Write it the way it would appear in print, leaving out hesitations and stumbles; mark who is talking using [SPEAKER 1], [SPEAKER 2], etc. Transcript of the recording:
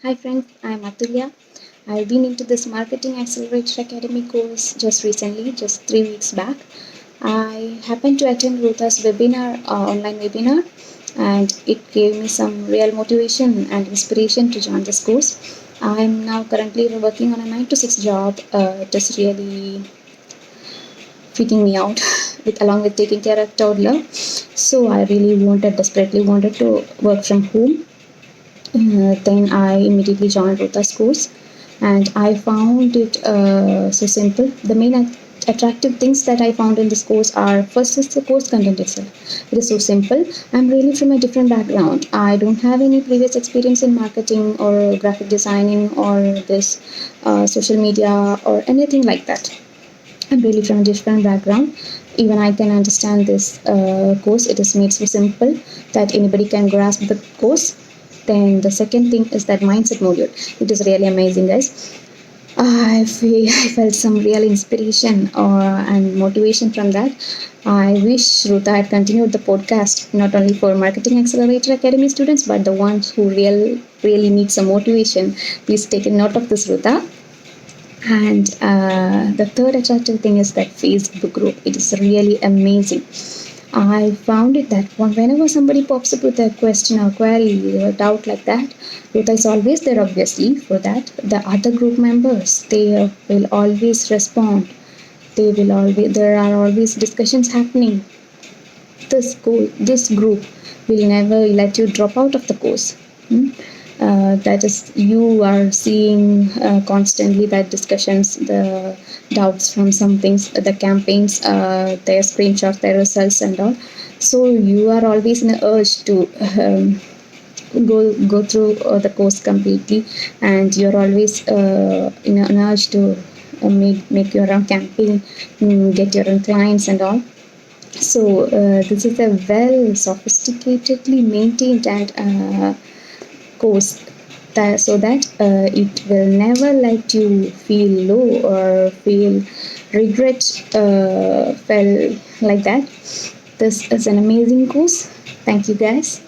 [SPEAKER 1] Hi friends, I am Atulya. I've been into this Marketing Accelerator Academy course just recently, just 3 weeks back. I happened to attend Roota's webinar, online webinar, and it gave me some real motivation and inspiration to join this course. I'm now currently working on a 9 to 6 job, just really feeding me out with along with taking care of toddler. So I really desperately wanted to work from home. Then I immediately joined Rota's course, and I found it so simple. The main attractive things that I found in this course are, first is the course content itself. It is so simple. I'm really from a different background. I don't have any previous experience in marketing or graphic designing or this social media or anything like that. I'm really from a different background. Even I can understand this course. It is made so simple that anybody can grasp the course. Then the second thing is that mindset module. It is really amazing, guys. I felt some real inspiration and motivation from that. I wish Ruta had continued the podcast, not only for Marketing Accelerator Academy students, but the ones who really need some motivation. Please take a note of this, Ruta. And the third attractive thing is that Facebook group. It is really amazing. I found it that whenever somebody pops up with a question or query or doubt like that, Ruta is always there, obviously, for that. The other group members, they will always respond. There are always discussions happening. This group will never let you drop out of the course. That is, you are seeing constantly that discussions, the doubts from some things, the campaigns, their screenshots, their results and all. So you are always in an urge to go through the course completely, and you're always in an urge to make your own campaign, get your own clients and all. So this is a well sophisticatedly maintained and course so that it will never let you feel low or feel regret felt like that. This is an amazing course. Thank you, guys.